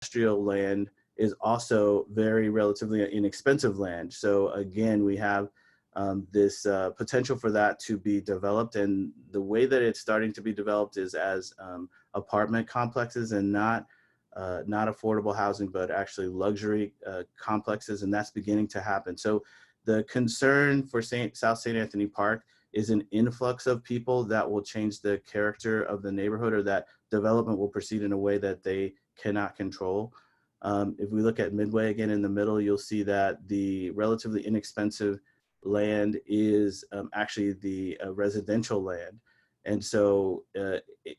industrial land is also very relatively inexpensive land. So again, we have this potential for that to be developed, and the way that it's starting to be developed is as apartment complexes and not affordable housing, but actually luxury complexes, and that's beginning to happen. So the concern for South St. Anthony Park is an influx of people that will change the character of the neighborhood, or that development will proceed in a way that they cannot control. If we look at Midway again in the middle, you'll see that the relatively inexpensive land is actually the residential land. And so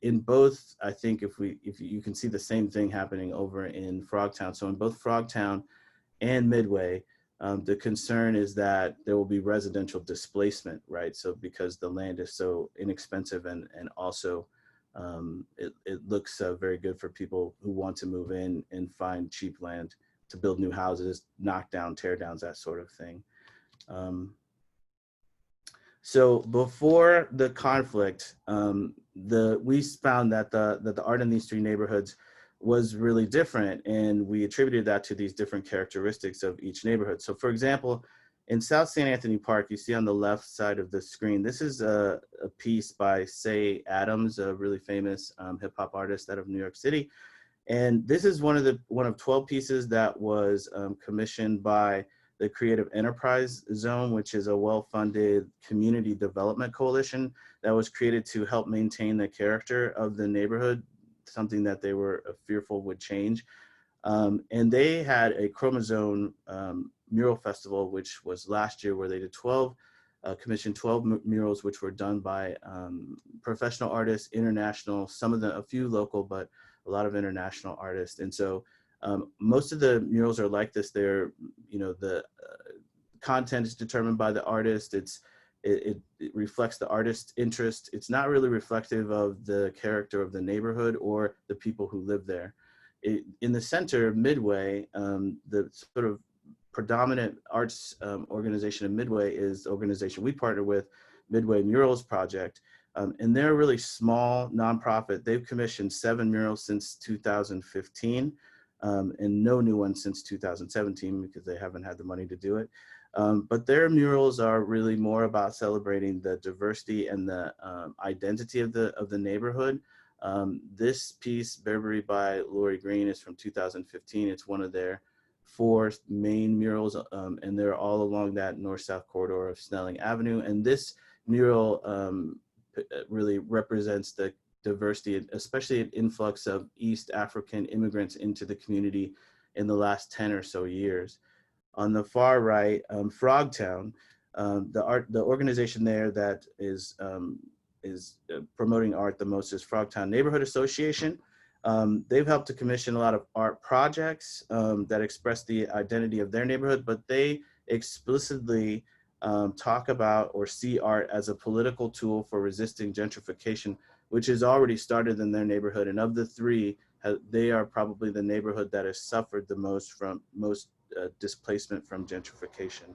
in both, I think if you can see the same thing happening over in Frogtown. So in both Frogtown and Midway, the concern is that there will be residential displacement, right? So because the land is so inexpensive, and also it looks very good for people who want to move in and find cheap land to build new houses, knock down, tear downs, that sort of thing. So before the conflict, we found that the art in these three neighborhoods was really different, and we attributed that to these different characteristics of each neighborhood. So for example, in South St. Anthony Park, you see on the left side of the screen, this is a piece by Say Adams, a really famous hip hop artist out of New York City. And this is one of 12 pieces that was commissioned by the Creative Enterprise Zone, which is a well-funded community development coalition that was created to help maintain the character of the neighborhood, something that they were fearful would change. And they had a Chromosome mural festival, which was last year, where they did commissioned 12 murals, which were done by professional artists, international, some of them, a few local, but a lot of international artists. And so most of the murals are like this. They're, the content is determined by the artist. It reflects the artist's interest. It's not really reflective of the character of the neighborhood or the people who live there. In the center, Midway, the sort of predominant arts organization in Midway is the organization we partner with, Midway Murals Project. And they're a really small nonprofit. They've commissioned 7 murals since 2015. And no new ones since 2017 because they haven't had the money to do it. But their murals are really more about celebrating the diversity and the identity of the neighborhood. This piece, Beverly by Lori Green, is from 2015. It's one of their 4 main murals, and they're all along that north-south corridor of Snelling Avenue. And this mural really represents the diversity, especially an influx of East African immigrants into the community in the last 10 or so years. On the far right, Frogtown, the organization there that is promoting art the most is Frogtown Neighborhood Association. They've helped to commission a lot of art projects that express the identity of their neighborhood, but they explicitly talk about or see art as a political tool for resisting gentrification, which has already started in their neighborhood. And of the 3, they are probably the neighborhood that has suffered the most from displacement from gentrification.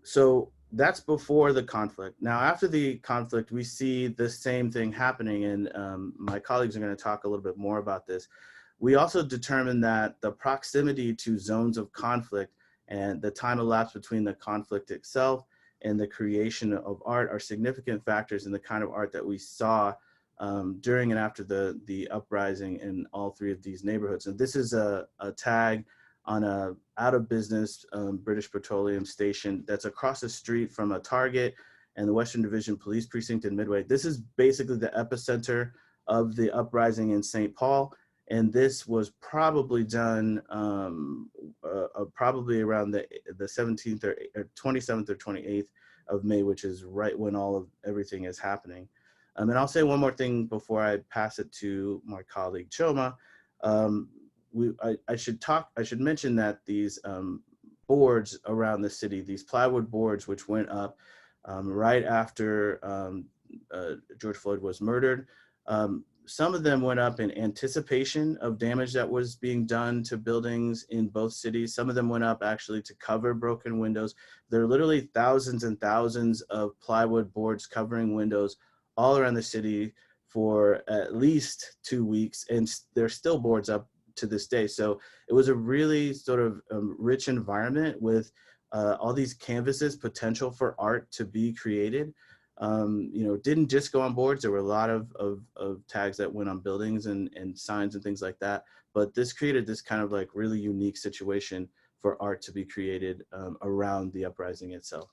So that's before the conflict. Now, after the conflict, we see the same thing happening, and my colleagues are going to talk a little bit more about this. We also determined that the proximity to zones of conflict and the time elapsed between the conflict itself and the creation of art are significant factors in the kind of art that we saw during and after the uprising in all 3 of these neighborhoods. And this is a tag on a out of business British Petroleum station that's across the street from a Target and the Western Division Police Precinct in Midway. This is basically the epicenter of the uprising in St. Paul. And this was probably done probably around the 17th or 27th or 28th of May, which is right when everything is happening. And I'll say one more thing before I pass it to my colleague Choma. I should mention that these boards around the city, these plywood boards, which went up right after George Floyd was murdered, some of them went up in anticipation of damage that was being done to buildings in both cities. Some of them went up actually to cover broken windows. There are literally thousands and thousands of plywood boards covering windows all around the city for at least 2 weeks, and there's still boards up to this day. So it was a really sort of rich environment with all these canvases, potential for art to be created. You know, didn't just go on boards. There were a lot of tags that went on buildings and signs and things like that. But this created this kind of like really unique situation for art to be created around the uprising itself.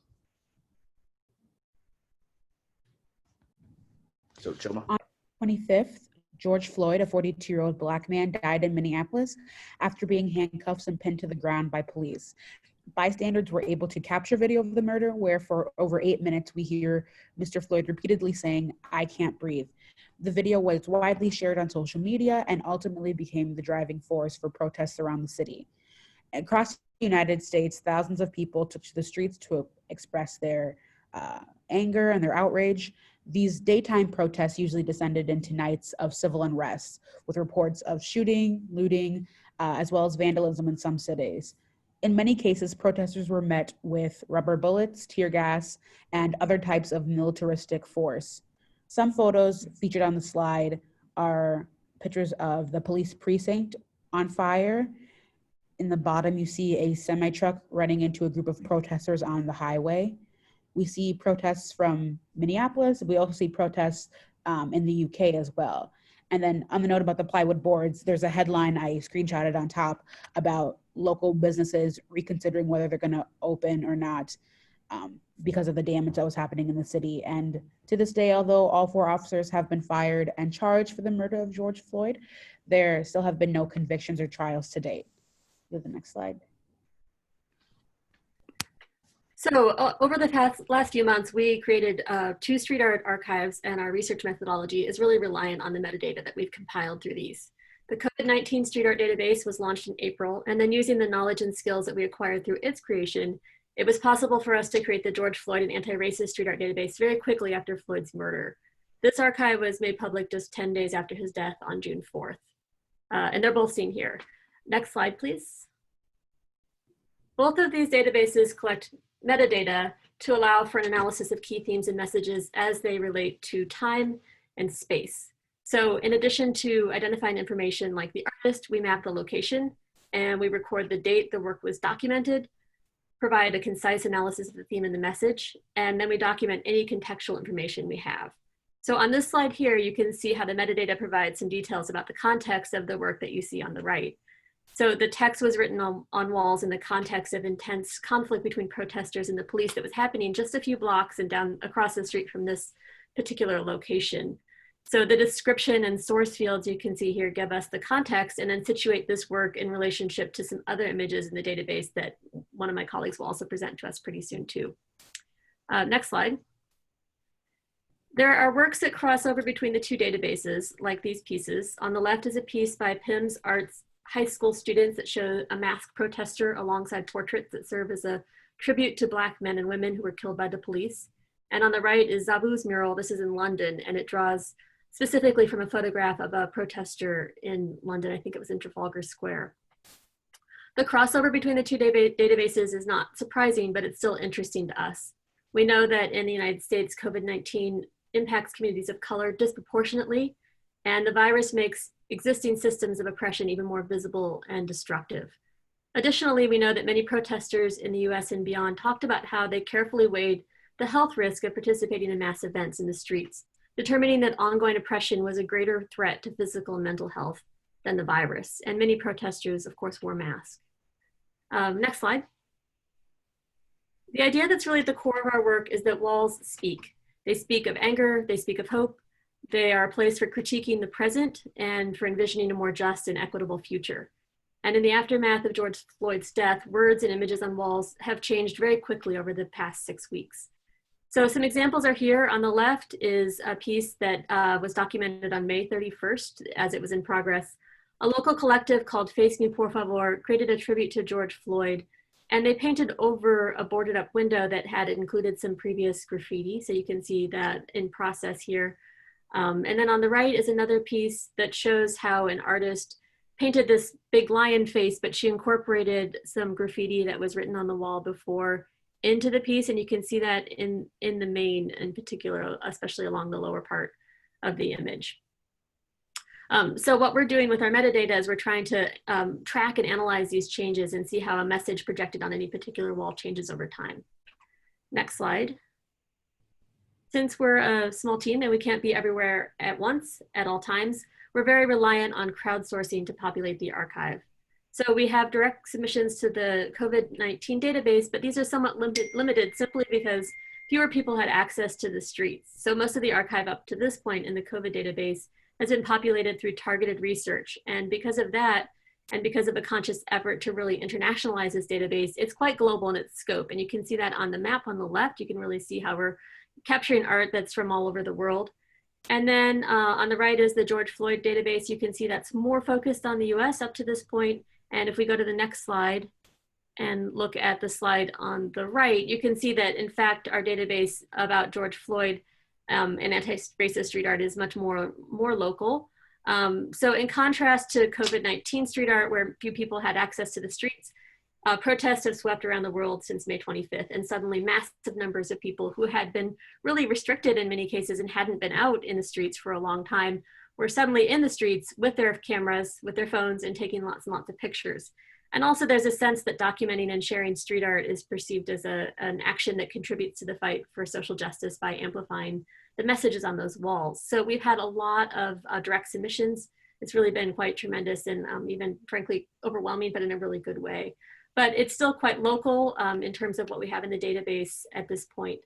So Choma. On 25th, George Floyd, a 42-year-old Black man, died in Minneapolis after being handcuffed and pinned to the ground by police. Bystanders were able to capture video of the murder, where for over 8 minutes we hear Mr. Floyd repeatedly saying, "I can't breathe." The video was widely shared on social media and ultimately became the driving force for protests around the city. Across the United States, thousands of people took to the streets to express their anger and their outrage. These daytime protests usually descended into nights of civil unrest, with reports of shooting, looting, as well as vandalism in some cities. In many cases, protesters were met with rubber bullets, tear gas, and other types of militaristic force. Some photos featured on the slide are pictures of the police precinct on fire. In the bottom, you see a semi-truck running into a group of protesters on the highway. We see protests from Minneapolis. We also see protests in the UK as well. And then on the note about the plywood boards, there's a headline I screenshotted on top about local businesses reconsidering whether they're going to open or not because of the damage that was happening in the city. And to this day, although all 4 officers have been fired and charged for the murder of George Floyd, there still have been no convictions or trials to date. Go to the next slide. So over the last few months, we created 2 street art archives, and our research methodology is really reliant on the metadata that we've compiled through these. The COVID-19 street art database was launched in April, and then using the knowledge and skills that we acquired through its creation, it was possible for us to create the George Floyd and Anti-Racist Street Art Database very quickly after Floyd's murder. This archive was made public just 10 days after his death on June 4th. And they're both seen here. Next slide, please. Both of these databases collect metadata to allow for an analysis of key themes and messages as they relate to time and space. So in addition to identifying information like the artist, we map the location and we record the date the work was documented, provide a concise analysis of the theme and the message, and then we document any contextual information we have. So on this slide here, you can see how the metadata provides some details about the context of the work that you see on the right. So the text was written on walls in the context of intense conflict between protesters and the police that was happening just a few blocks and down across the street from this particular location. So the description and source fields you can see here give us the context and then situate this work in relationship to some other images in the database that one of my colleagues will also present to us pretty soon too. Next slide. There are works that cross over between the 2 databases, like these pieces. On the left is a piece by Pims Arts high school students that show a masked protester alongside portraits that serve as a tribute to Black men and women who were killed by the police. And on the right is Zabu's mural. This is in London, and it draws specifically from a photograph of a protester in London. I think it was in Trafalgar Square. The crossover between the 2 databases is not surprising, but it's still interesting to us. We know that in the United States, COVID-19 impacts communities of color disproportionately, and the virus makes existing systems of oppression even more visible and destructive. Additionally, we know that many protesters in the US and beyond talked about how they carefully weighed the health risk of participating in mass events in the streets, determining that ongoing oppression was a greater threat to physical and mental health than the virus. And many protesters, of course, wore masks. Next slide. The idea that's really at the core of our work is that walls speak. They speak of anger, they speak of hope. They are a place for critiquing the present and for envisioning a more just and equitable future. And in the aftermath of George Floyd's death, words and images on walls have changed very quickly over the past 6 weeks. So some examples are here. On the left is a piece that was documented on May 31st as it was in progress. A local collective called Face Me Por Favor created a tribute to George Floyd, and they painted over a boarded up window that had included some previous graffiti. So you can see that in process here. And then on the right is another piece that shows how an artist painted this big lion face, but she incorporated some graffiti that was written on the wall before into the piece. And you can see that in the main in particular, especially along the lower part of the image. So what we're doing with our metadata is we're trying to track and analyze these changes and see how a message projected on any particular wall changes over time. Next slide. Since we're a small team and we can't be everywhere at once at all times, we're very reliant on crowdsourcing to populate the archive. So we have direct submissions to the COVID-19 database, but these are somewhat limited simply because fewer people had access to the streets. So most of the archive up to this point in the COVID database has been populated through targeted research. And because of that, and because of a conscious effort to really internationalize this database, it's quite global in its scope. And you can see that on the map on the left. You can really see how we're capturing art that's from all over the world. And then on the right is the George Floyd database. You can see that's more focused on the US up to this point. And if we go to the next slide and look at the slide on the right, you can see that in fact, our database about George Floyd and anti-racist street art is much more local. So in contrast to COVID-19 street art, where few people had access to the streets, protests have swept around the world since May 25th, and suddenly massive numbers of people who had been really restricted in many cases and hadn't been out in the streets for a long time were suddenly in the streets with their cameras, with their phones, and taking lots and lots of pictures. And also there's a sense that documenting and sharing street art is perceived as an action that contributes to the fight for social justice by amplifying the messages on those walls. So we've had a lot of direct submissions. It's really been quite tremendous and even frankly overwhelming, but in a really good way. But it's still quite local in terms of what we have in the database at this point.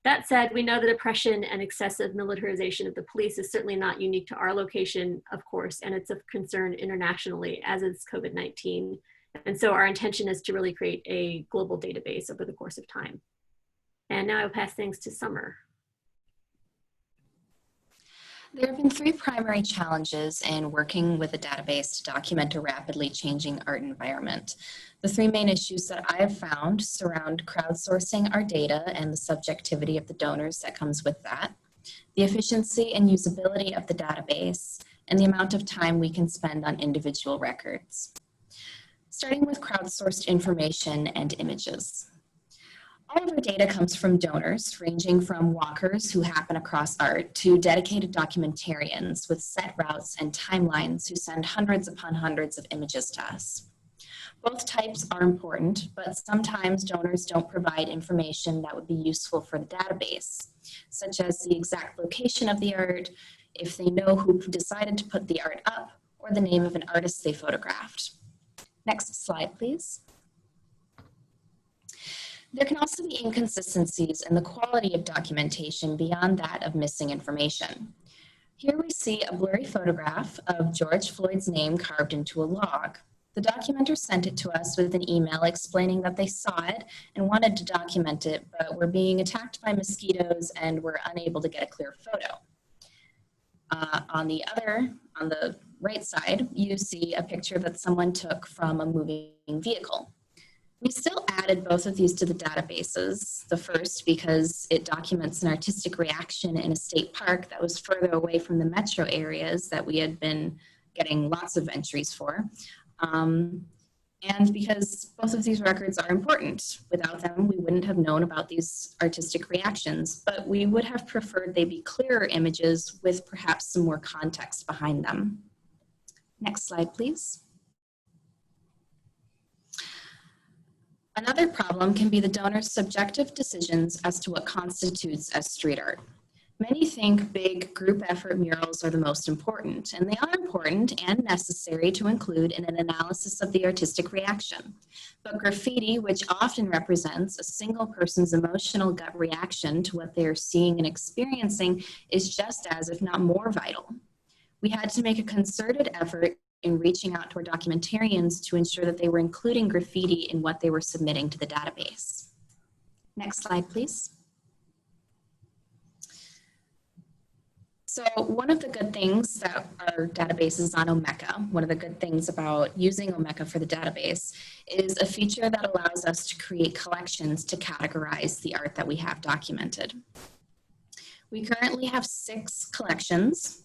That said, we know that oppression and excessive militarization of the police is certainly not unique to our location, of course, and it's of concern internationally, as is COVID-19. And so our intention is to really create a global database over the course of time. And now I'll pass things to Summer. There have been three primary challenges in working with a database to document a rapidly changing art environment. The three main issues that I have found surround crowdsourcing our data and the subjectivity of the donors that comes with that, the efficiency and usability of the database, and the amount of time we can spend on individual records. Starting with crowdsourced information and images. All of our data comes from donors, ranging from walkers who happen across art to dedicated documentarians with set routes and timelines who send hundreds upon hundreds of images to us. Both types are important, but sometimes donors don't provide information that would be useful for the database, such as the exact location of the art, if they know who decided to put the art up, or the name of an artist they photographed. Next slide, please. There can also be inconsistencies in the quality of documentation beyond that of missing information. Here we see a blurry photograph of George Floyd's name carved into a log. The documenter sent it to us with an email explaining that they saw it and wanted to document it, but were being attacked by mosquitoes and were unable to get a clear photo. On the right side, you see a picture that someone took from a moving vehicle. We still added both of these to the databases. The first because it documents an artistic reaction in a state park that was further away from the metro areas that we had been getting lots of entries for. And because both of these records are important. Without them, we wouldn't have known about these artistic reactions, but we would have preferred they be clearer images with perhaps some more context behind them. Next slide, please. Another problem can be the donor's subjective decisions as to what constitutes as street art. Many think big group effort murals are the most important, and they are important and necessary to include in an analysis of the artistic reaction. But graffiti, which often represents a single person's emotional gut reaction to what they are seeing and experiencing, is just as, if not more, vital. We had to make a concerted effort in reaching out to our documentarians to ensure that they were including graffiti in what they were submitting to the database. Next slide, please. So one of the good things that our database is on Omeka, one of the good things about using Omeka for the database is a feature that allows us to create collections to categorize the art that we have documented. We currently have 6 collections,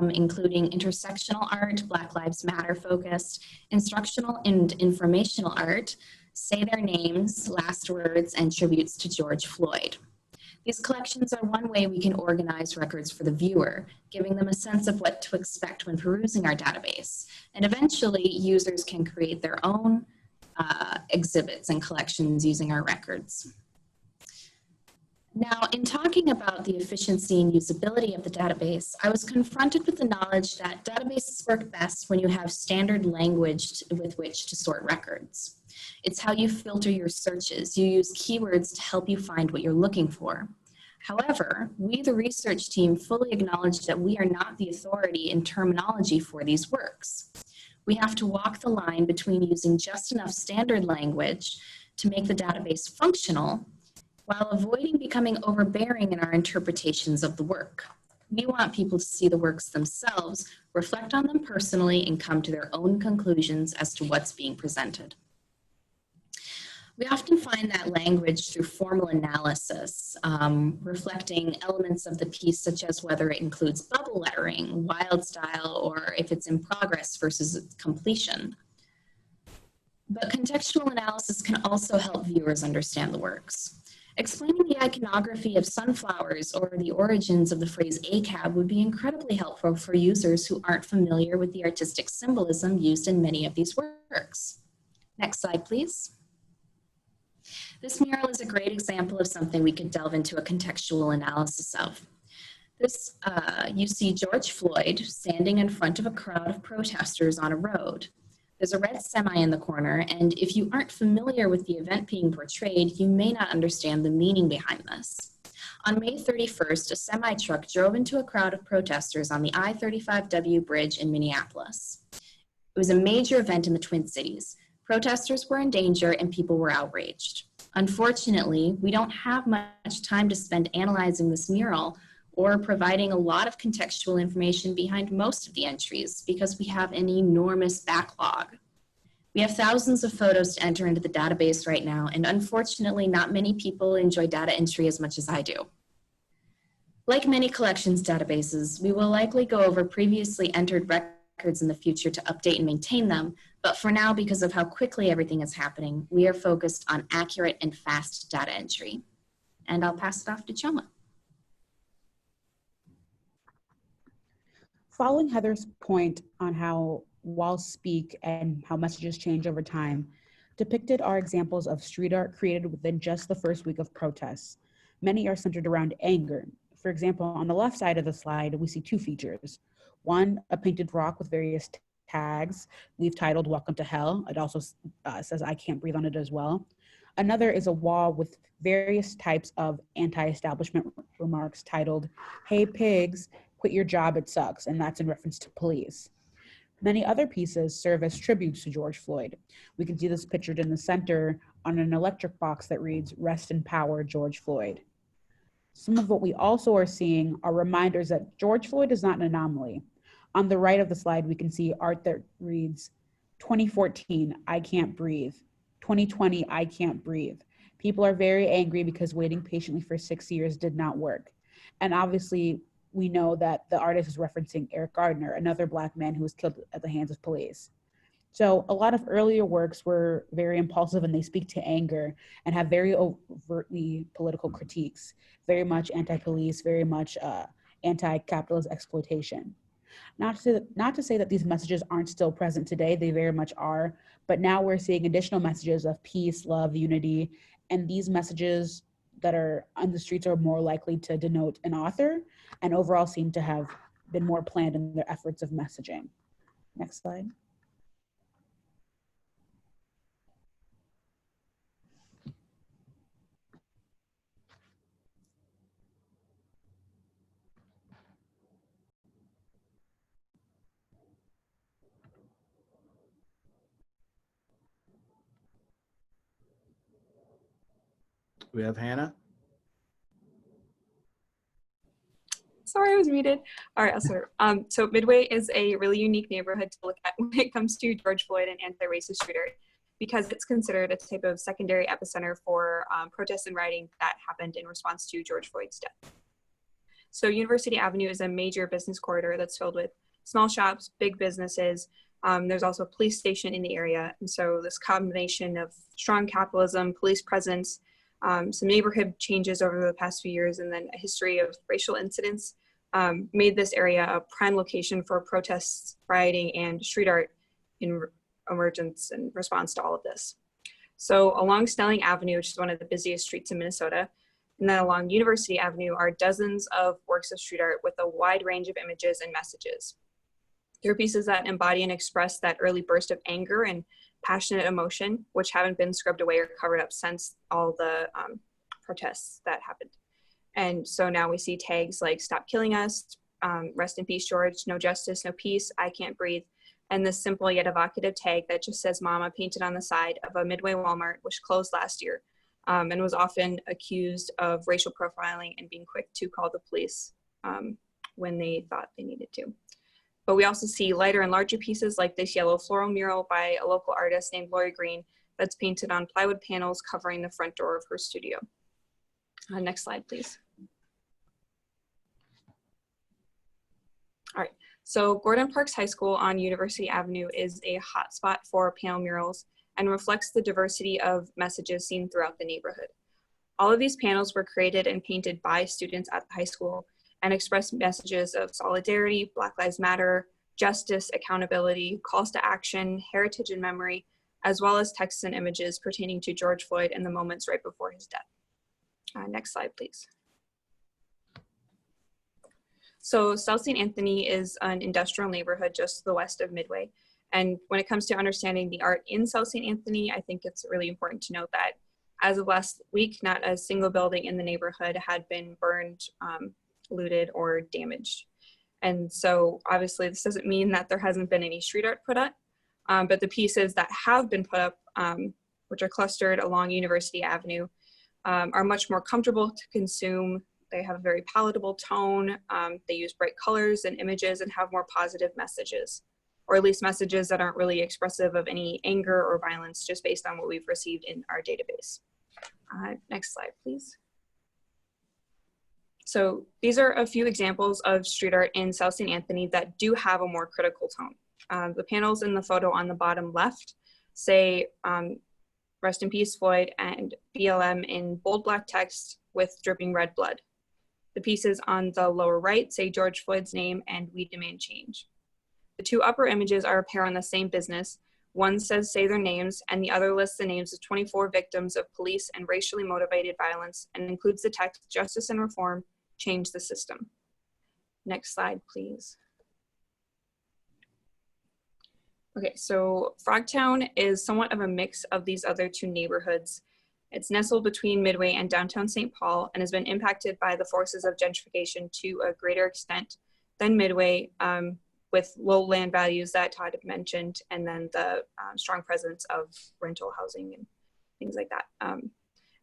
including intersectional art, Black Lives Matter focused, instructional and informational art, say their names, last words, and tributes to George Floyd. These collections are one way we can organize records for the viewer, giving them a sense of what to expect when perusing our database. And eventually, users can create their own exhibits and collections using our records. Now, in talking about the efficiency and usability of the database, I was confronted with the knowledge that databases work best when you have standard language with which to sort records. It's how you filter your searches. You use keywords to help you find what you're looking for. However, we, the research team, fully acknowledge that we are not the authority in terminology for these works. We have to walk the line between using just enough standard language to make the database functional while avoiding becoming overbearing in our interpretations of the work. We want people to see the works themselves, reflect on them personally, and come to their own conclusions as to what's being presented. We often find that language through formal analysis, reflecting elements of the piece such as whether it includes bubble lettering, wild style, or if it's in progress versus completion. But contextual analysis can also help viewers understand the works. Explaining the iconography of sunflowers or the origins of the phrase ACAB would be incredibly helpful for users who aren't familiar with the artistic symbolism used in many of these works. Next slide, please. This mural is a great example of something we could delve into a contextual analysis of. You see George Floyd standing in front of a crowd of protesters on a road. There's a red semi in the corner, and if you aren't familiar with the event being portrayed, you may not understand the meaning behind this. On May 31st, a semi-truck drove into a crowd of protesters on the I-35W bridge in Minneapolis. It was a major event in the Twin Cities. Protesters were in danger and people were outraged. Unfortunately, we don't have much time to spend analyzing this mural or providing a lot of contextual information behind most of the entries because we have an enormous backlog. We have thousands of photos to enter into the database right now, and unfortunately, not many people enjoy data entry as much as I do. Like many collections databases, we will likely go over previously entered records in the future to update and maintain them, but for now, because of how quickly everything is happening, we are focused on accurate and fast data entry. And I'll pass it off to Choma. Following Heather's point on how walls speak and how messages change over time, depicted are examples of street art created within just the first week of protests. Many are centered around anger. For example, on the left side of the slide, we see two features. One, a painted rock with various tags we've titled "Welcome to Hell." It also says "I can't breathe" on it as well. Another is a wall with various types of anti-establishment remarks titled "Hey pigs, quit your job, it sucks," and that's in reference to police. Many other pieces serve as tributes to George Floyd. We can see this pictured in the center on an electric box that reads "Rest in Power, George Floyd." Some of what we also are seeing are reminders that George Floyd is not an anomaly. On the right of the slide, we can see art that reads, 2014, I can't breathe. 2020, I can't breathe. People are very angry because waiting patiently for 6 years did not work. And obviously, we know that the artist is referencing Eric Gardner, another Black man who was killed at the hands of police. So a lot of earlier works were very impulsive and they speak to anger and have very overtly political critiques, very much anti-police, very much anti-capitalist exploitation. Not to say that these messages aren't still present today, they very much are, but now we're seeing additional messages of peace, love, unity, and these messages that are on the streets are more likely to denote an author and overall seem to have been more planned in their efforts of messaging. Next slide. We have Hannah. Sorry, I was muted. All right, so Midway is a really unique neighborhood to look at when it comes to George Floyd and anti-racist street art because it's considered a type of secondary epicenter for protests and rioting that happened in response to George Floyd's death. So University Avenue is a major business corridor that's filled with small shops, big businesses. There's also a police station in the area. And so this combination of strong capitalism, police presence, Some neighborhood changes over the past few years, and then a history of racial incidents made this area a prime location for protests, rioting, and street art in emergence in response to all of this. So along Snelling Avenue, which is one of the busiest streets in Minnesota, and then along University Avenue are dozens of works of street art with a wide range of images and messages. There are pieces that embody and express that early burst of anger and passionate emotion, which haven't been scrubbed away or covered up since all the protests that happened. And so now we see tags like "Stop Killing Us," "Rest in Peace, George," "No Justice, No Peace," "I Can't Breathe," and this simple yet evocative tag that just says "Mama" painted on the side of a Midway Walmart, which closed last year and was often accused of racial profiling and being quick to call the police when they thought they needed to. But we also see lighter and larger pieces like this yellow floral mural by a local artist named Lori Green that's painted on plywood panels covering the front door of her studio. Next slide, please. All right, so Gordon Parks High School on University Avenue is a hotspot for panel murals and reflects the diversity of messages seen throughout the neighborhood. All of these panels were created and painted by students at the high school and express messages of solidarity, Black Lives Matter, justice, accountability, calls to action, heritage and memory, as well as texts and images pertaining to George Floyd and the moments right before his death. Next slide, please. So South St. Anthony is an industrial neighborhood just to the west of Midway. And when it comes to understanding the art in South St. Anthony, I think it's really important to note that as of last week, not a single building in the neighborhood had been burned, looted, or damaged. And so obviously this doesn't mean that there hasn't been any street art put up, but the pieces that have been put up, which are clustered along University Avenue, are much more comfortable to consume. They have a very palatable tone. They use bright colors and images and have more positive messages, or at least messages that aren't really expressive of any anger or violence, just based on what we've received in our database. Next slide, please. So these are a few examples of street art in South St. Anthony that do have a more critical tone. The panels in the photo on the bottom left say "Rest in Peace, Floyd," and BLM in bold black text with dripping red blood. The pieces on the lower right say George Floyd's name and "We Demand Change." The two upper images are a pair on the same business. One says "Say Their Names," and the other lists the names of 24 victims of police and racially motivated violence and includes the text "Justice and Reform, Change the System." Next slide, please. Okay, so Frogtown is somewhat of a mix of these other two neighborhoods. It's nestled between Midway and downtown St. Paul and has been impacted by the forces of gentrification to a greater extent than Midway, with low land values that Todd had mentioned, and then the strong presence of rental housing and things like that. And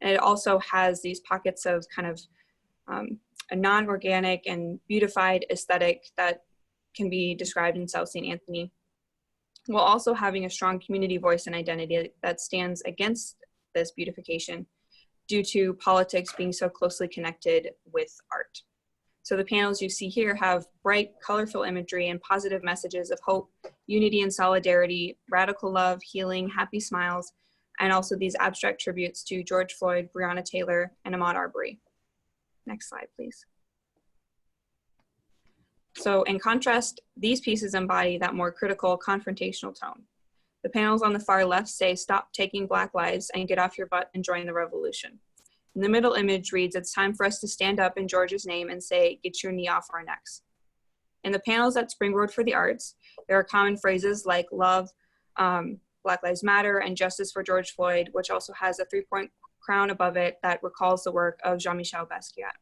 it also has these pockets of kind of a non-organic and beautified aesthetic that can be described in South St. Anthony, while also having a strong community voice and identity that stands against this beautification due to politics being so closely connected with art. So the panels you see here have bright, colorful imagery and positive messages of hope, unity and solidarity, radical love, healing, happy smiles, and also these abstract tributes to George Floyd, Breonna Taylor, and Ahmaud Arbery. Next slide, please. So in contrast, these pieces embody that more critical, confrontational tone. The panels on the far left say "Stop taking Black lives and get off your butt and join the revolution." And the middle image reads, "It's time for us to stand up in George's name and say, get your knee off our necks." In the panels at Springboard for the Arts, there are common phrases like love, Black Lives Matter, and justice for George Floyd, which also has a 3-point crown above it that recalls the work of Jean-Michel Basquiat.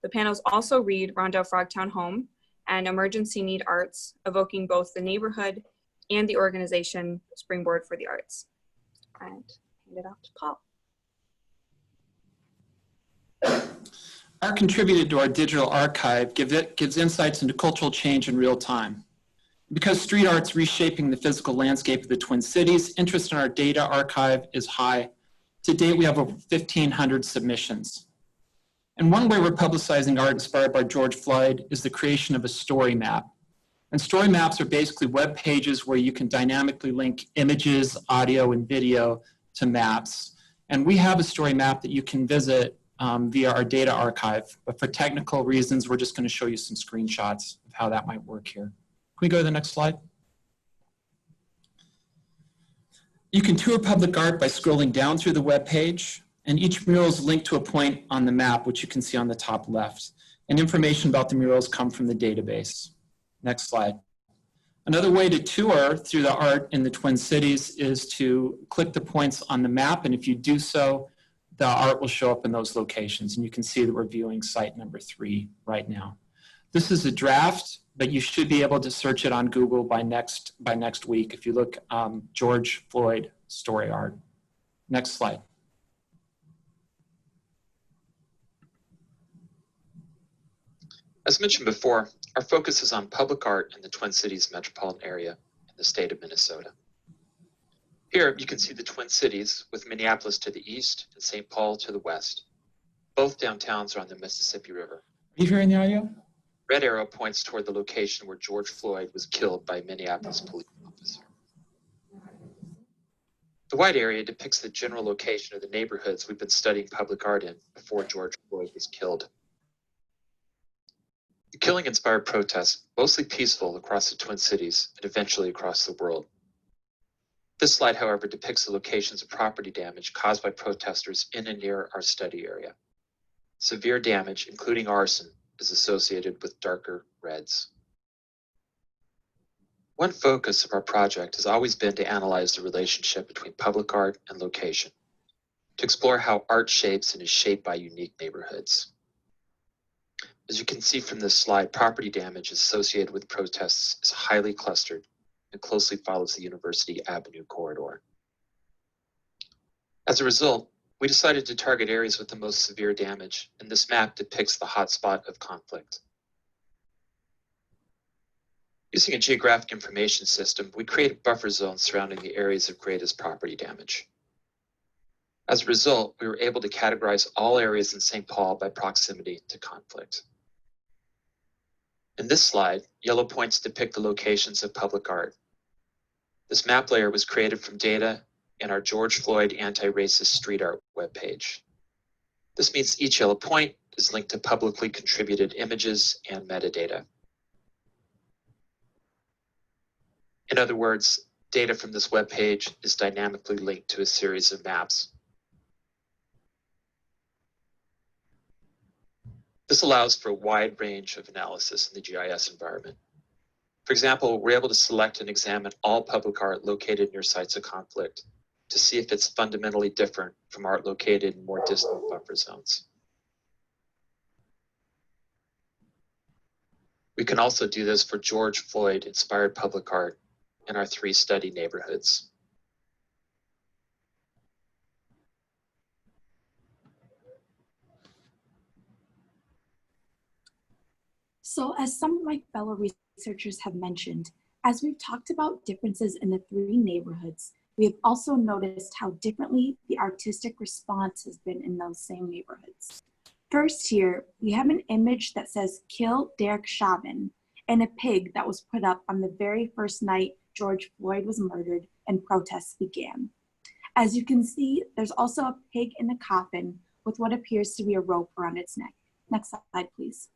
The panels also read "Rondell Frogtown Home" and "Emergency Need Arts," evoking both the neighborhood and the organization Springboard for the Arts. And hand it off to Paul. ART contributed to our digital archive gives insights into cultural change in real time. Because street art's reshaping the physical landscape of the Twin Cities, interest in our data archive is high. To date, we have over 1,500 submissions. And one way we're publicizing art inspired by George Floyd is the creation of a story map. And story maps are basically web pages where you can dynamically link images, audio, and video to maps. And we have a story map that you can visit via our data archive. But for technical reasons, we're just going to show you some screenshots of how that might work here. Can we go to the next slide? You can tour public art by scrolling down through the web page, and each mural is linked to a point on the map, which you can see on the top left. And information about the murals come from the database. Next slide. Another way to tour through the art in the Twin Cities is to click the points on the map, and if you do so, the art will show up in those locations. And you can see that we're viewing site number 3 right now. This is a draft, but you should be able to search it on Google by next week if you look George Floyd story art. Next slide. As mentioned before, our focus is on public art in the Twin Cities metropolitan area in the state of Minnesota. Here you can see the Twin Cities with Minneapolis to the east and St. Paul to the west. Both downtowns are on the Mississippi River. Are you hearing the audio? Red arrow points toward the location where George Floyd was killed by a Minneapolis police officer. The white area depicts the general location of the neighborhoods we've been studying public art in before George Floyd was killed. The killing inspired protests, mostly peaceful, across the Twin Cities and eventually across the world. This slide, however, depicts the locations of property damage caused by protesters in and near our study area. Severe damage, including arson, is associated with darker reds. One focus of our project has always been to analyze the relationship between public art and location, to explore how art shapes and is shaped by unique neighborhoods. As you can see from this slide, property damage associated with protests is highly clustered and closely follows the University Avenue corridor. As a result, we decided to target areas with the most severe damage, and this map depicts the hotspot of conflict. Using a geographic information system, we created buffer zones surrounding the areas of greatest property damage. As a result, we were able to categorize all areas in St. Paul by proximity to conflict. In this slide, yellow points depict the locations of public art. This map layer was created from data in our George Floyd Anti-Racist Street Art webpage. This means each yellow point is linked to publicly contributed images and metadata. In other words, data from this webpage is dynamically linked to a series of maps. This allows for a wide range of analysis in the GIS environment. For example, we're able to select and examine all public art located near sites of conflict to see if it's fundamentally different from art located in more distant buffer zones. We can also do this for George Floyd-inspired public art in our 3 study neighborhoods. So as some of my fellow researchers have mentioned, as we've talked about differences in the 3 neighborhoods, we have also noticed how differently the artistic response has been in those same neighborhoods. First here, we have an image that says "Kill Derek Chauvin" and a pig that was put up on the very first night George Floyd was murdered and protests began. As you can see, there's also a pig in a coffin with what appears to be a rope around its neck. Next slide, please.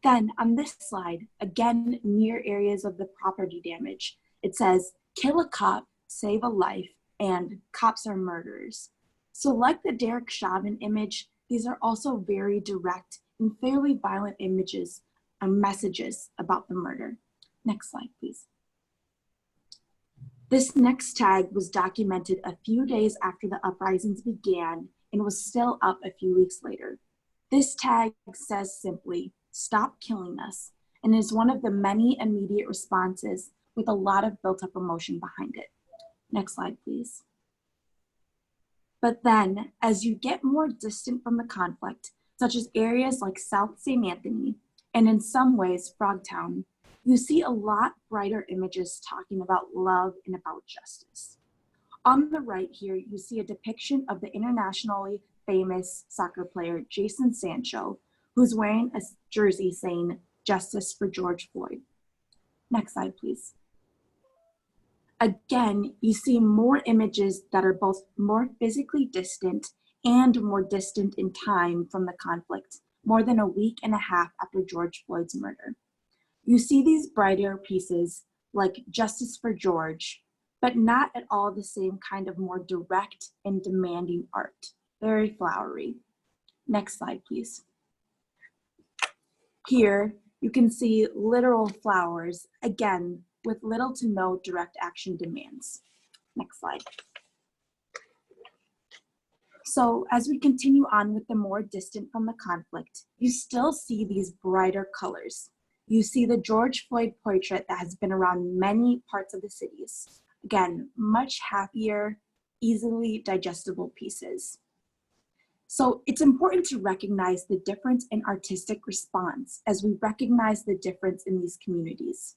Then on this slide, again near areas of the property damage, it says, "Kill a cop, save a life," and "Cops are murderers." So like the Derek Chauvin image, these are also very direct and fairly violent images and messages about the murder. Next slide, please. This next tag was documented a few days after the uprisings began and was still up a few weeks later. This tag says simply, "Stop killing us," and is one of the many immediate responses with a lot of built-up emotion behind it. Next slide, please. But then, as you get more distant from the conflict, such as areas like South St. Anthony, and in some ways, Frogtown, you see a lot brighter images talking about love and about justice. On the right here, you see a depiction of the internationally famous soccer player, Jason Sancho, who's wearing a jersey saying, "Justice for George Floyd." Next slide, please. Again, you see more images that are both more physically distant and more distant in time from the conflict, more than a week and a half after George Floyd's murder. You see these brighter pieces like Justice for George, but not at all the same kind of more direct and demanding art, very flowery. Next slide, please. Here, you can see literal flowers, again, with little to no direct action demands. Next slide. So as we continue on with the more distant from the conflict, you still see these brighter colors. You see the George Floyd portrait that has been around many parts of the cities. Again, much happier, easily digestible pieces. So it's important to recognize the difference in artistic response as we recognize the difference in these communities.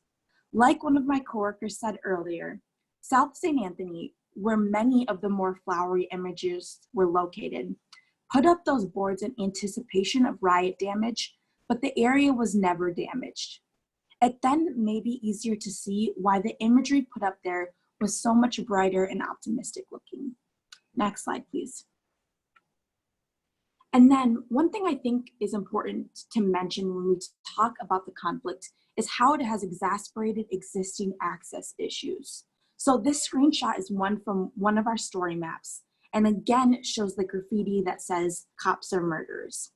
Like one of my coworkers said earlier, South St. Anthony, where many of the more flowery images were located, put up those boards in anticipation of riot damage, but the area was never damaged. It then may be easier to see why the imagery put up there was so much brighter and optimistic looking. Next slide, please. And then one thing I think is important to mention when we talk about the conflict is how it has exacerbated existing access issues. So this screenshot is one from one of our story maps, and again shows the graffiti that says "Cops are murderers."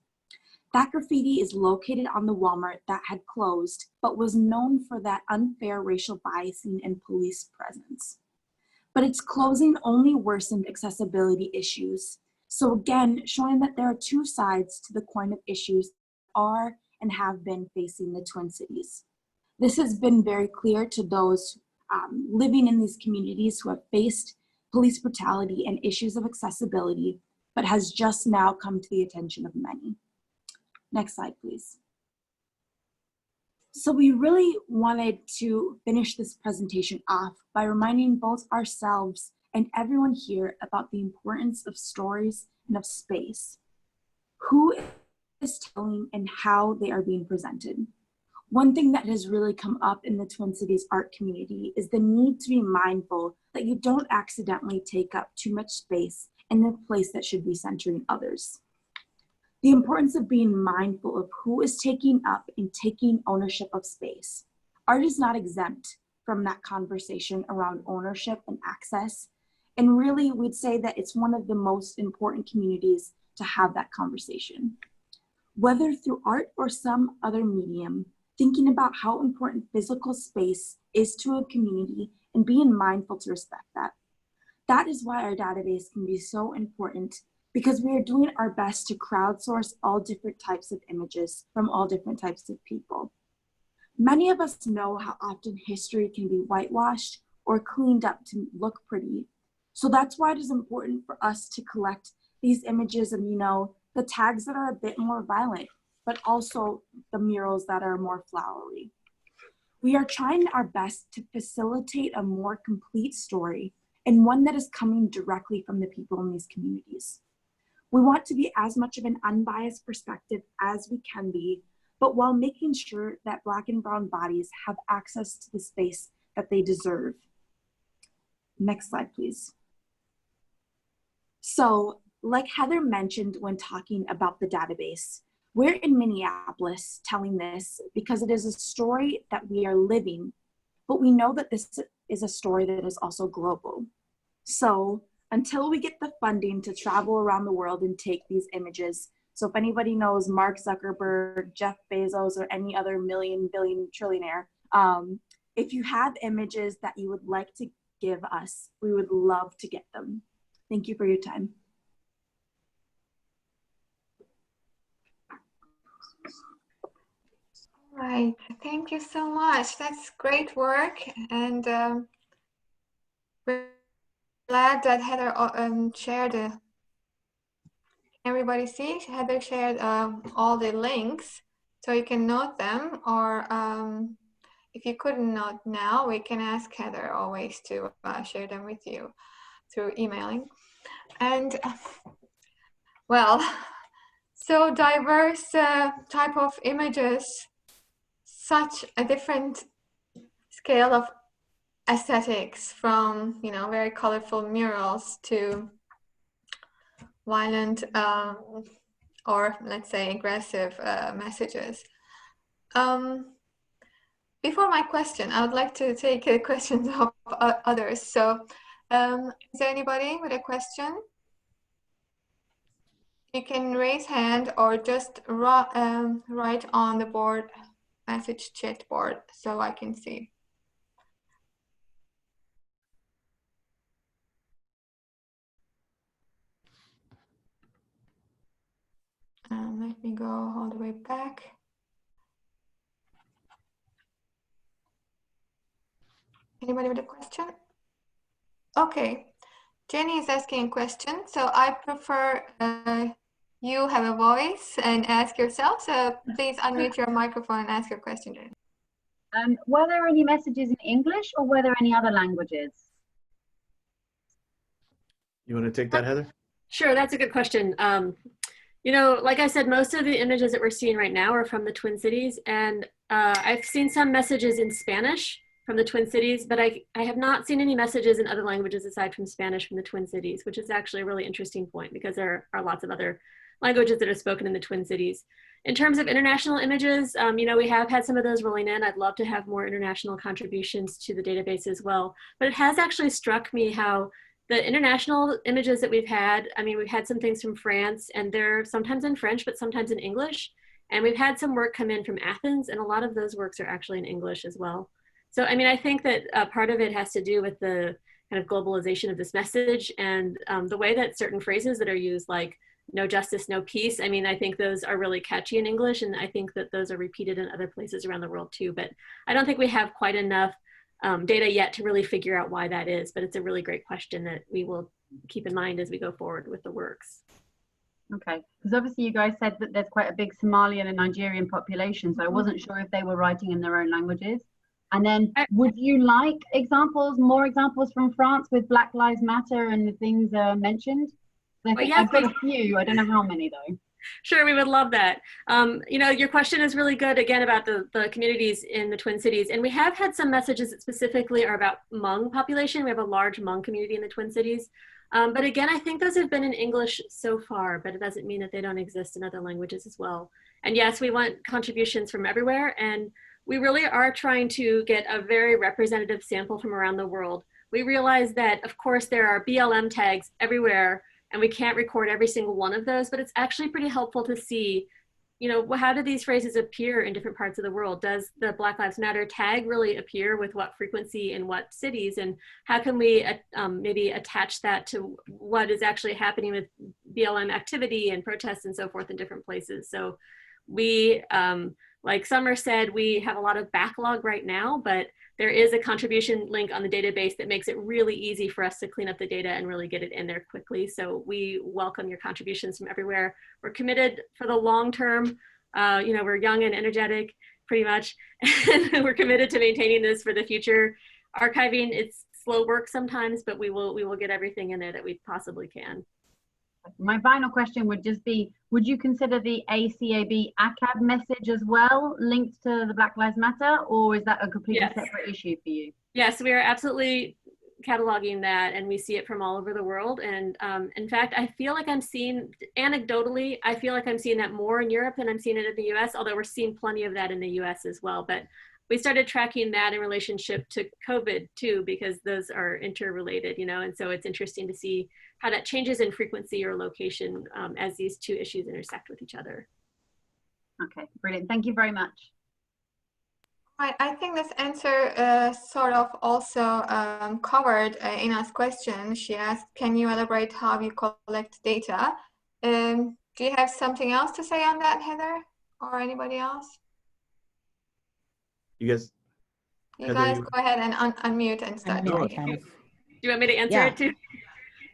That graffiti is located on the Walmart that had closed, but was known for that unfair racial biasing and police presence. But its closing only worsened accessibility issues. So again, showing that there are two sides to the coin of issues that are and have been facing the Twin Cities. This has been very clear to those living in these communities who have faced police brutality and issues of accessibility, but has just now come to the attention of many. Next slide, please. So we really wanted to finish this presentation off by reminding both ourselves and everyone here about the importance of stories and of space. Who is telling and how they are being presented. One thing that has really come up in the Twin Cities art community is the need to be mindful that you don't accidentally take up too much space in a place that should be centering others. The importance of being mindful of who is taking up and taking ownership of space. Art is not exempt from that conversation around ownership and access. And really, we'd say that it's one of the most important communities to have that conversation. Whether through art or some other medium, thinking about how important physical space is to a community and being mindful to respect that. That is why our database can be so important, because we are doing our best to crowdsource all different types of images from all different types of people. Many of us know how often history can be whitewashed or cleaned up to look pretty. So that's why it is important for us to collect these images of, the tags that are a bit more violent, but also the murals that are more flowery. We are trying our best to facilitate a more complete story and one that is coming directly from the people in these communities. We want to be as much of an unbiased perspective as we can be, but while making sure that Black and brown bodies have access to the space that they deserve. Next slide, please. So, like Heather mentioned when talking about the database, we're in Minneapolis telling this because it is a story that we are living, but we know that this is a story that is also global. So until we get the funding to travel around the world and take these images, so if anybody knows Mark Zuckerberg, Jeff Bezos, or any other million, billion, trillionaire, if you have images that you would like to give us, we would love to get them. Thank you for your time. Right, thank you so much. That's great work, and we're glad that Heather shared. Everybody see? Heather shared all the links, so you can note them, or if you couldn't note now, we can ask Heather always to share them with you through emailing. And well, so diverse type of images, such a different scale of aesthetics, from very colorful murals to violent or let's say aggressive messages. Before my question, I would like to take questions of others. So is there anybody with a question? You can raise hand or just write on the board, message chat board, so I can see. Let me go all the way back. Anybody with a question? Okay, Jenny is asking a question. So I prefer you have a voice and ask yourself. So please unmute your microphone and ask your question, Jenny. Were there any messages in English or were there any other languages? You want to take that, Heather? Sure, that's a good question. Like I said, most of the images that we're seeing right now are from the Twin Cities, and I've seen some messages in Spanish from the Twin Cities, but I have not seen any messages in other languages aside from Spanish from the Twin Cities, which is actually a really interesting point because there are lots of other languages that are spoken in the Twin Cities. In terms of international images, we have had some of those rolling in. I'd love to have more international contributions to the database as well, but it has actually struck me how the international images that we've had, we've had some things from France, and they're sometimes in French, but sometimes in English. And we've had some work come in from Athens, and a lot of those works are actually in English as well. So, I think that part of it has to do with the kind of globalization of this message and the way that certain phrases that are used, like no justice, no peace. I think those are really catchy in English, and I think that those are repeated in other places around the world too. But I don't think we have quite enough data yet to really figure out why that is, but it's a really great question that we will keep in mind as we go forward with the works. Okay, because obviously you guys said that there's quite a big Somalian and Nigerian population, so I wasn't sure if they were writing in their own languages. And then would you like more examples from France with Black Lives Matter and the things mentioned? I think I've got a few, I don't know how many though. Sure, we would love that. Your question is really good, again, about the communities in the Twin Cities. And we have had some messages that specifically are about Hmong population. We have a large Hmong community in the Twin Cities. But again, I think those have been in English so far, but it doesn't mean that they don't exist in other languages as well. And yes, we want contributions from everywhere. And we really are trying to get a very representative sample from around the world. We realize that, of course, there are BLM tags everywhere, and we can't record every single one of those, but it's actually pretty helpful to see, how do these phrases appear in different parts of the world? Does the Black Lives Matter tag really appear with what frequency in what cities? And how can we maybe attach that to what is actually happening with BLM activity and protests and so forth in different places? So we, like Summer said, we have a lot of backlog right now, but there is a contribution link on the database that makes it really easy for us to clean up the data and really get it in there quickly. So we welcome your contributions from everywhere. We're committed for the long term. We're young and energetic, pretty much. And we're committed to maintaining this for the future. Archiving, it's slow work sometimes, but we will get everything in there that we possibly can. My final question would just be, would you consider the ACAB ACAB message as well linked to the Black Lives Matter, or is that a completely separate issue for you? Yes, we are absolutely cataloging that, and we see it from all over the world. And in fact, I feel like I'm seeing, anecdotally, I feel like I'm seeing that more in Europe than I'm seeing it in the US, although we're seeing plenty of that in the US as well. But we started tracking that in relationship to COVID too, because those are interrelated, and so it's interesting to see how that changes in frequency or location as these two issues intersect with each other. Okay, brilliant. Thank you very much. I think this answer sort of also covered Ina's question. She asked, can you elaborate how you collect data? Do you have something else to say on that, Heather, or anybody else? You guys go ahead and unmute and start. Do you want me to answer it too?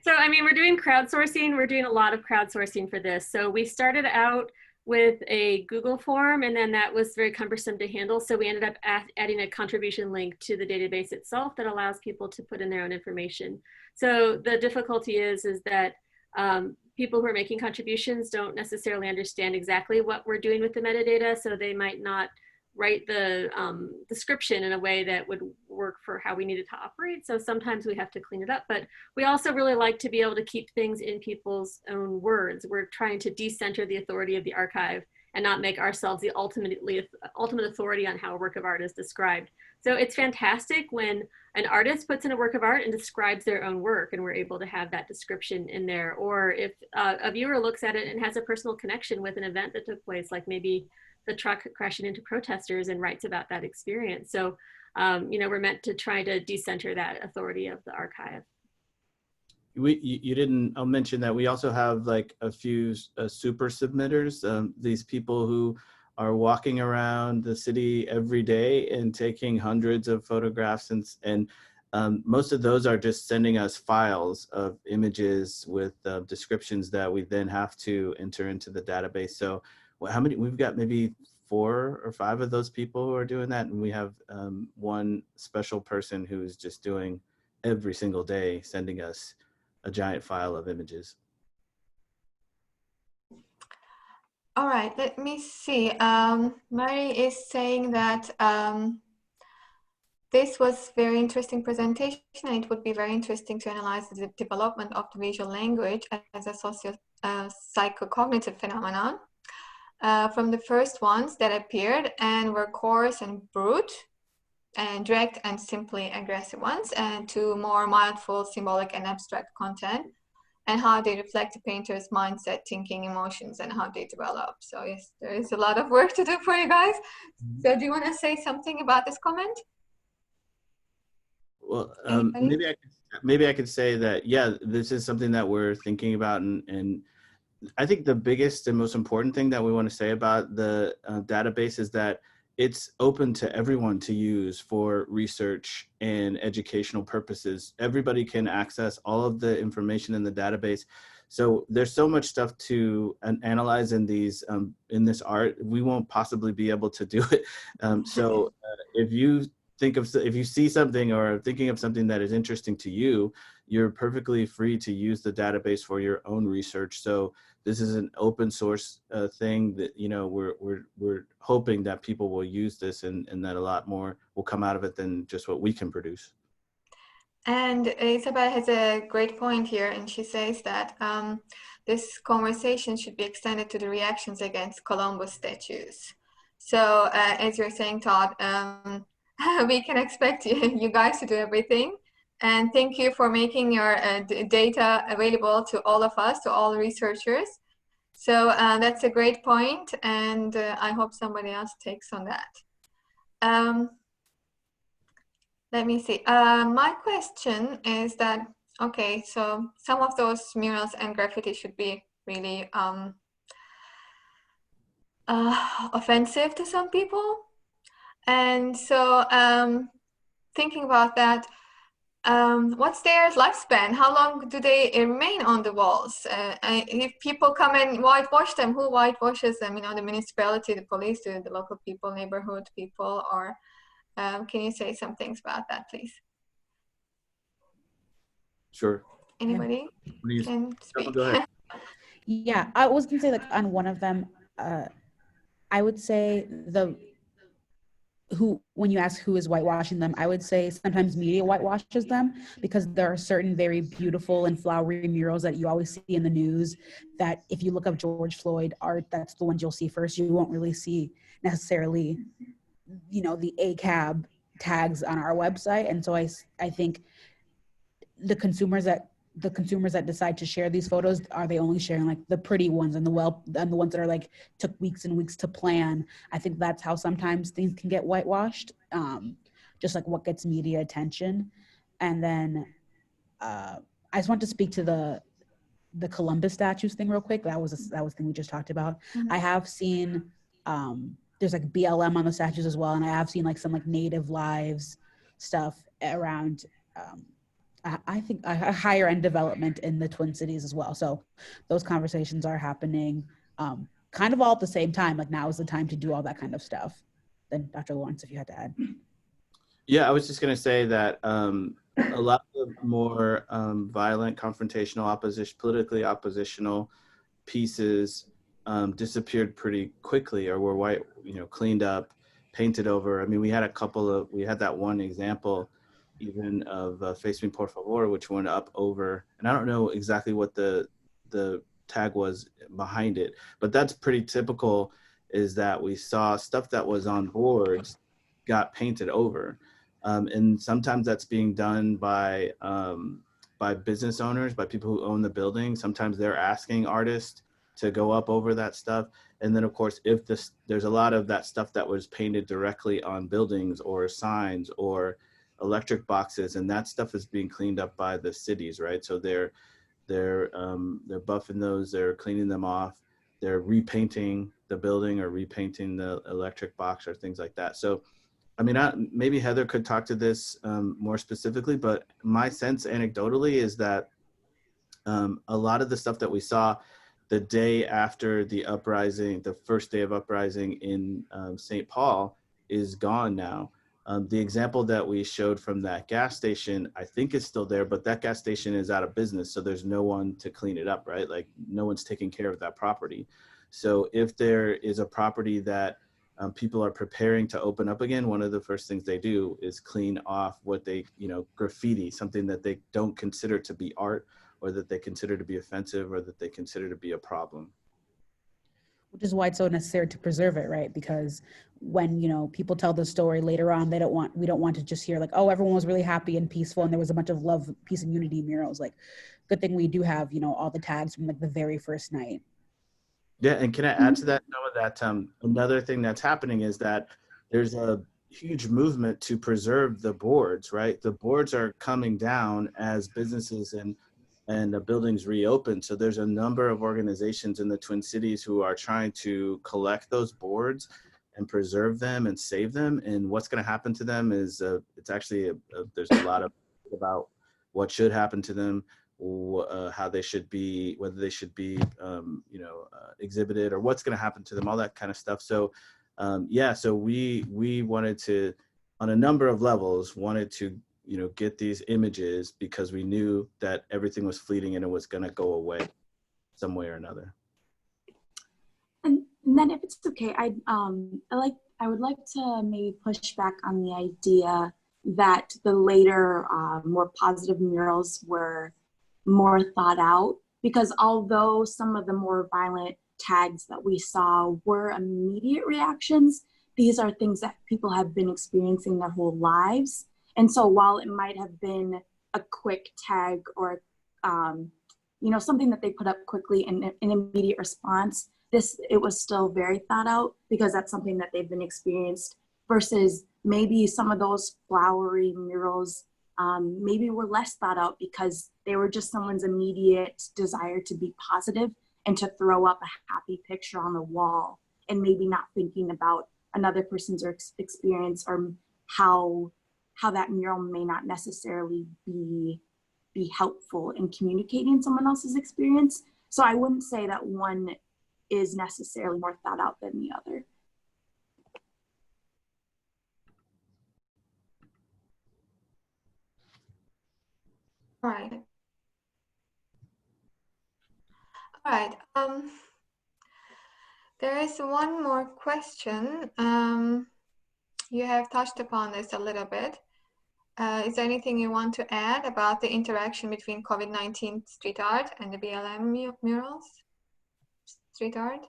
So, we're doing crowdsourcing. We're doing a lot of crowdsourcing for this. So we started out with a Google form, and then that was very cumbersome to handle. So we ended up adding a contribution link to the database itself that allows people to put in their own information. So the difficulty is that people who are making contributions don't necessarily understand exactly what we're doing with the metadata. So they might not write the description in a way that would work for how we needed to operate. So sometimes we have to clean it up, but we also really like to be able to keep things in people's own words. We're trying to decenter the authority of the archive and not make ourselves the ultimate authority on how a work of art is described. So it's fantastic when an artist puts in a work of art and describes their own work, and we're able to have that description in there. Or if a viewer looks at it and has a personal connection with an event that took place, like maybe the truck crashing into protesters, and writes about that experience. So, you know, we're meant to try to decenter that authority of the archive. You didn't, I'll mention that we also have like a few super submitters, these people who are walking around the city every day and taking hundreds of photographs, and most of those are just sending us files of images with descriptions that we then have to enter into the database. So how many, we've got maybe 4 or 5 of those people who are doing that, and we have one special person who's just doing every single day, sending us a giant file of images. All right, let me see. Mary is saying that this was very interesting presentation, and it would be very interesting to analyze the development of the visual language as a psychocognitive phenomenon. From the first ones that appeared and were coarse and brute, and direct and simply aggressive ones, and to more mindful, symbolic, and abstract content, and how they reflect the painter's mindset, thinking, emotions, and how they develop. So yes, there is a lot of work to do for you guys. So do you want to say something about this comment? Well, maybe I could say that, yeah, this is something that we're thinking about, and I think the biggest and most important thing that we want to say about the database is that it's open to everyone to use for research and educational purposes. Everybody can access all of the information in the database. So there's so much stuff to analyze in these in this art. We won't possibly be able to do it. So if you see something or are thinking of something that is interesting to you, you're perfectly free to use the database for your own research. So this is an open source thing that, you know, we're hoping that people will use this, and that a lot more will come out of it than just what we can produce. And Isabel has a great point here, and she says that this conversation should be extended to the reactions against Columbus statues. So as you're saying, Todd, we can expect you guys to do everything. And thank you for making your data available to all of us, to all researchers. So that's a great point, and I hope somebody else takes on that. Let me see. My question is that, okay, so some of those murals and graffiti should be really offensive to some people. And so thinking about that, what's their lifespan? How long do they remain on the walls? If people come and whitewash them, who whitewashes them? You know, the municipality, the police, the local people, neighborhood people, or can you say some things about that, please? Sure. Anybody can speak? Go ahead. Yeah, I was gonna say, like, on one of them, I would say when you ask who is whitewashing them, I would say sometimes media whitewashes them, because there are certain very beautiful and flowery murals that you always see in the news that if you look up George Floyd art, that's the ones you'll see first. You won't really see necessarily, you know, the ACAB tags on our website. And so I think the consumers that decide to share these photos, are they only sharing like the pretty ones and the ones that are like took weeks and weeks to plan? I think that's how sometimes things can get whitewashed, just like what gets media attention. And then I just want to speak to the Columbus statues thing real quick. That was the thing we just talked about. Mm-hmm. I have seen there's like BLM on the statues as well, and I have seen like some like Native Lives stuff around. I think a higher end development in the Twin Cities as well. So those conversations are happening kind of all at the same time. Like, now is the time to do all that kind of stuff. Then Dr. Lawrence, if you had to add. Yeah, I was just going to say that a lot of more violent, confrontational, politically oppositional pieces disappeared pretty quickly, or were cleaned up, painted over. I mean, we had that one example even of Face Me Por Favor, which went up over, and I don't know exactly what the tag was behind it, but that's pretty typical, is that we saw stuff that was on boards got painted over. And sometimes that's being done by business owners, by people who own the building. Sometimes they're asking artists to go up over that stuff. And then of course, if there's a lot of that stuff that was painted directly on buildings or signs or electric boxes, and that stuff is being cleaned up by the cities, right? So they're buffing those, they're cleaning them off, they're repainting the building or repainting the electric box or things like that. So, I mean, maybe Heather could talk to this more specifically, but my sense anecdotally is that a lot of the stuff that we saw the day after the uprising, the first day of uprising in St. Paul, is gone now. The example that we showed from that gas station, I think is still there, but that gas station is out of business. So there's no one to clean it up, right? Like no one's taking care of that property. So if there is a property that people are preparing to open up again, one of the first things they do is clean off what they, graffiti, something that they don't consider to be art, or that they consider to be offensive, or that they consider to be a problem. Which is why it's so necessary to preserve it, right? Because when, people tell the story later on, we don't want to just hear like, oh, everyone was really happy and peaceful and there was a bunch of love, peace, and unity murals. Like, good thing we do have, all the tags from like the very first night. Yeah, and can I add to that, Noah, that another thing that's happening is that there's a huge movement to preserve the boards, right? The boards are coming down as businesses and the buildings reopen. So there's a number of organizations in the Twin Cities who are trying to collect those boards and preserve them and save them. And what's going to happen to them is it's actually there's a lot of about what should happen to them, how they should be, whether they should be exhibited, or what's going to happen to them, all that kind of stuff. So so we wanted to, on a number of levels, wanted to get these images because we knew that everything was fleeting and it was going to go away some way or another. And then if it's okay, I would like to maybe push back on the idea that the later more positive murals were more thought out, because although some of the more violent tags that we saw were immediate reactions, these are things that people have been experiencing their whole lives. And so while it might have been a quick tag or, something that they put up quickly and an immediate response, it was still very thought out, because that's something that they've been experienced, versus maybe some of those flowery murals maybe were less thought out because they were just someone's immediate desire to be positive and to throw up a happy picture on the wall, and maybe not thinking about another person's experience or how that mural may not necessarily be helpful in communicating someone else's experience. So I wouldn't say that one is necessarily more thought out than the other. All right. All right. There is one more question. You have touched upon this a little bit. Is there anything you want to add about the interaction between COVID-19 street art and the BLM murals? Street art?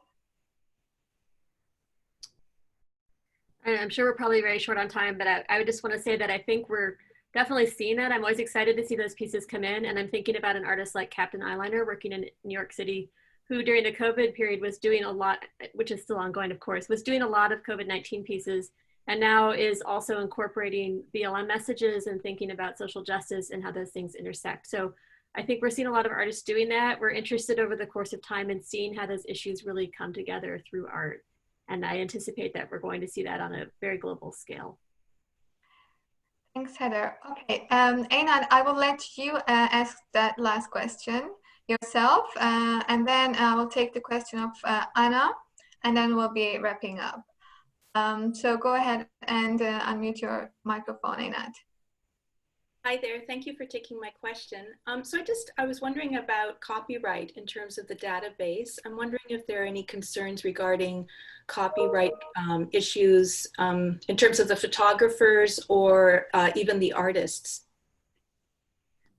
I'm sure we're probably very short on time, but I would just want to say that I think we're definitely seeing that. I'm always excited to see those pieces come in. And I'm thinking about an artist like Captain Eyeliner working in New York City, who during the COVID period was doing a lot, which is still ongoing, of course, was doing a lot of COVID-19 pieces, and now is also incorporating BLM messages and thinking about social justice and how those things intersect. So I think we're seeing a lot of artists doing that. We're interested over the course of time in seeing how those issues really come together through art. And I anticipate that we're going to see that on a very global scale. Thanks, Heather. Okay, Einat, I will let you ask that last question yourself, and then we'll take the question of Anna, and then we'll be wrapping up. So go ahead and unmute your microphone, Einat. Hi there. Thank you for taking my question. I was wondering about copyright in terms of the database. I'm wondering if there are any concerns regarding copyright issues in terms of the photographers or even the artists.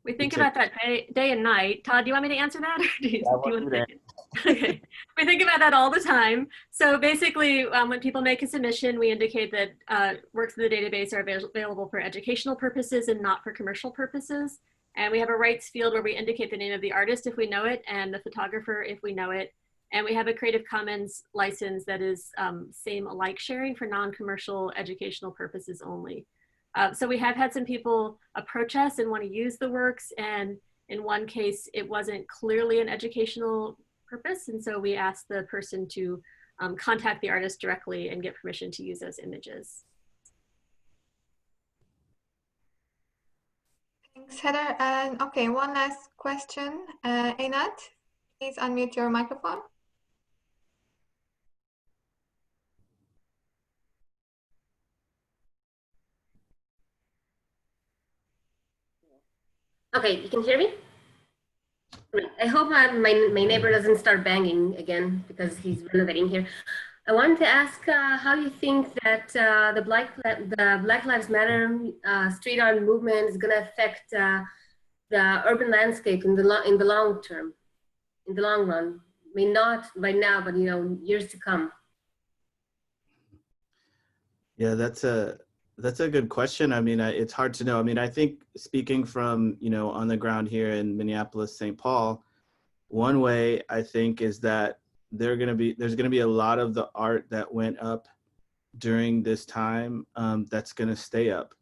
We think about that day and night. Todd, do you want me to answer that? Or do you want to take it? Okay. We think about that all the time. So basically, when people make a submission, we indicate that works in the database are available for educational purposes and not for commercial purposes. And we have a rights field where we indicate the name of the artist if we know it, and the photographer if we know it. And we have a Creative Commons license that is same alike sharing for non-commercial educational purposes only. So we have had some people approach us and want to use the works, and in one case, it wasn't clearly an educational purpose, and so we asked the person to contact the artist directly and get permission to use those images. Thanks, Heather. And okay, one last question. Einat, please unmute your microphone. Okay, you can hear me? I hope my neighbor doesn't start banging again because he's renovating here. I wanted to ask how you think that the Black Lives Matter street art movement is going to affect the urban landscape in the long term, in the long run. I mean, not by now, but years to come. Yeah, that's a good question. I mean, it's hard to know. I mean, I think speaking from, on the ground here in Minneapolis, St. Paul, one way I think is that there's going to be a lot of the art that went up during this time that's going to stay up.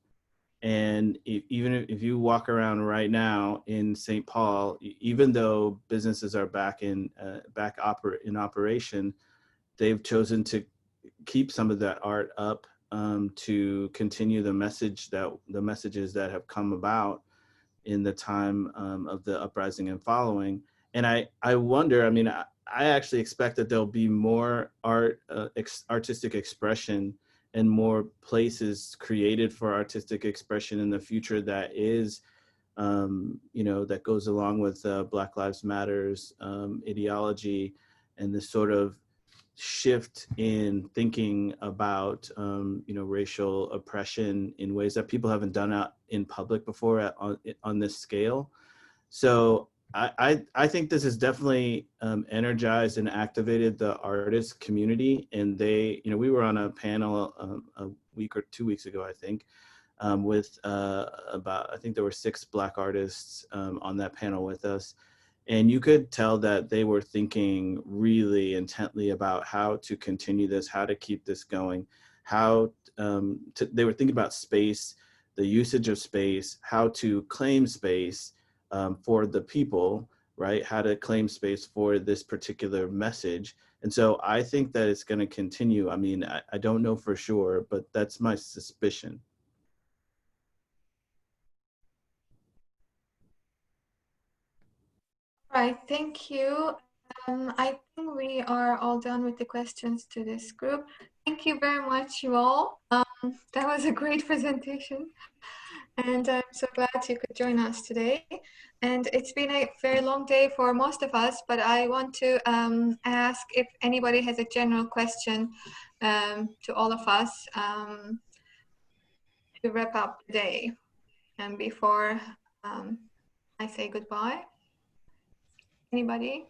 And even if you walk around right now in St. Paul, even though businesses are back in operation, they've chosen to keep some of that art up to continue the messages that have come about in the time of the uprising and following. And I wonder, I mean, I actually expect that there'll be more artistic expression and more places created for artistic expression in the future that is, that goes along with Black Lives Matters ideology and this sort of shift in thinking about racial oppression in ways that people haven't done out in public before on this scale. So I think this has definitely energized and activated the artist community. And we were on a panel a week or 2 weeks ago, I think, with I think there were 6 Black artists on that panel with us. And you could tell that they were thinking really intently about how to continue this, how to keep this going, they were thinking about space, the usage of space, how to claim space for the people, right? How to claim space for this particular message. And so I think that it's going to continue. I mean, I don't know for sure, but that's my suspicion. Right, thank you. I think we are all done with the questions to this group. Thank you very much, you all. That was a great presentation. And I'm so glad you could join us today. And it's been a very long day for most of us, but I want to ask if anybody has a general question to all of us to wrap up the day. And before I say goodbye. Anybody?